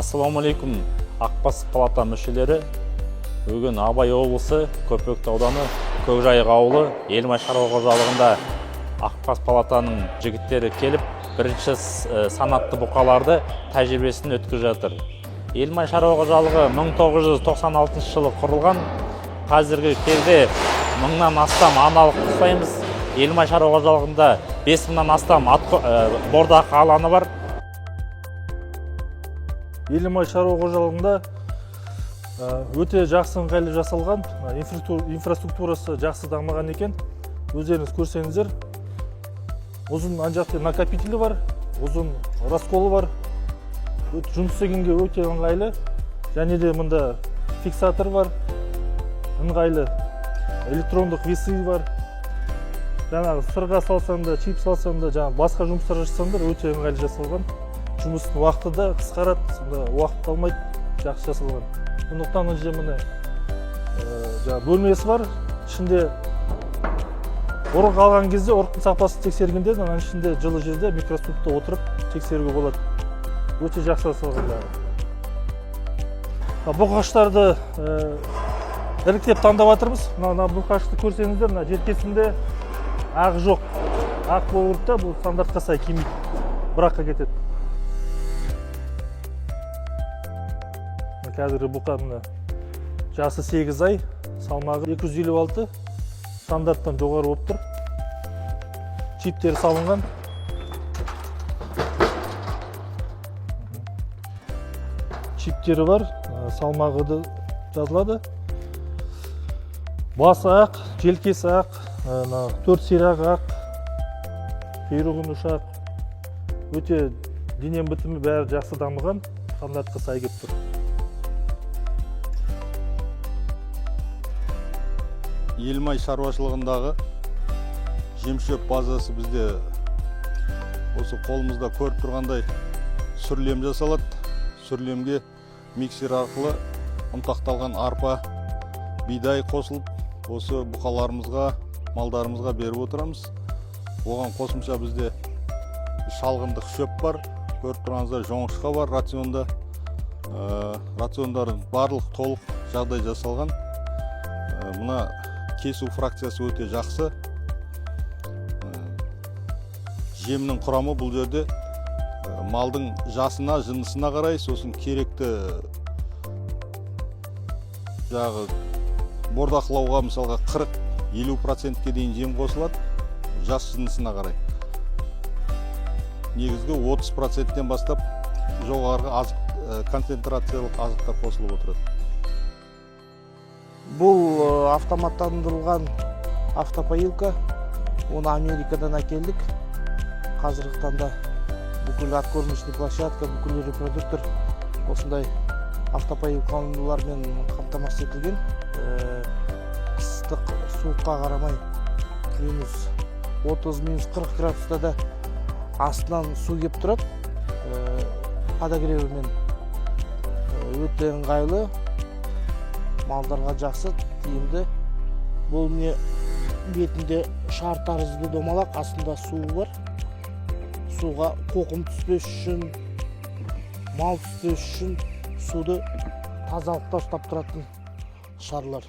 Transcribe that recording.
Ассаламу алейкум, Ақбас палата мүшелері. Бүгін Абай облысы, Көкпекті ауданы, Көкжайық ауылы, Елмай шаруа қожалығында Ақбас палатаның жігіттері келіп, бірінші санатты бұқаларды тәжірибесін өткізіп жатыр. Елмай шаруа қожалығы 1996 жылы құрылған. Қазіргі кезде 1000-нан астам аналық ұстаймыз. Елмай шаруа қожалығында 5000-нан астам бордақы алаңы бар. Елмай шаруа қожалығында өте жақсы ыңғайлы жасалған, инфраструктурасы жақсы дамыған екен. Өздеріңіз көрсеңіздер, ұзын ана накопителі бар, ұзын расколы бар. Жұмыс істегенге өте ыңғайлы. Және де мұнда фиксатор бар, ыңғайлы электрондық весы бар. Жаңағы сырға салсаң да, чип салсаң да, басқа жұмыстар жасасаңдар өте ыңғайлы жасалған. Жұмыстың уақыты да қысқарады, уақыт алмайды, жақсы жасалған. Сондықтан мына бөлмесі бар. Ішінде орық алған кезде орықтың сапасын тексергенде, ананың ішінде жылы жерде микроскопта отырып тексеруге болады. Өте жақсы жасалған. Бұқаштарды іріктеп таңдап жатырмыз. Мына бұқашты көрсеңіздер, мына желкесінде ақ жоқ. Ақ болып та бұл стандартқа сай келмейді. Біраққа кетеді. Қазіргі бұқаның жасы 8 ай, салмағы 256, стандарттан жоғары болып тұр. Чиптері салынған. Чиптері бар, салмағы да жазылады. Басы ақ, желкесі ақ, 4 сирағы ақ, құйрығын ұшақ. Өте денем бітімі бәрі жақсы дамыған, стандартқа сай келіп тұр. Елмай шаруашылығындағы жем-шөп базасы бізде осы қолымызда көріп тұрғандай сүрлем жасалады. Сүрлемге миксер арқылы ұнтақталған арпа, бидай қосылып, осы бұқаларымызға, малдарымызға беріп отырамыз. Оған қосымша бізде шалғындық шөп бар. Көріп тұрғаныңызда жоңышқа бар рационда. Рациондардың барлық толық жағдай жасалған. Мына кесу фракциясы өте жақсы. Жемнің құрамы бұл жерде малдың жасына, жынысына қарай, сосын керекті бордақылауға мысалға 40-50%-ке дейін жем қосылады, жас жынысына қарай. Негізгі 30%-тен бастап жоғарғы концентрациялық азықтар қосылып отырады. Бұл автоматтандырылған автопоилка. Оны Америкадан әкелдік. Қазіргі таңда бүкіл откормочный площадка, бүкіл репродуктор осындай автопоилкалармен қамтамасыз етілген. Қыстық суыққа қарамай -30-40 градуста да астынан су кеп тұрады. Подогревімен өте ыңғайлы. Малдарға жақсы, тиімді. Бұл міне бетінде шар тәрізді домалақ, астында су бар. Суға қоқым түспес үшін, мал түспес үшін суды тазалықта ұстап тұратын шарлар.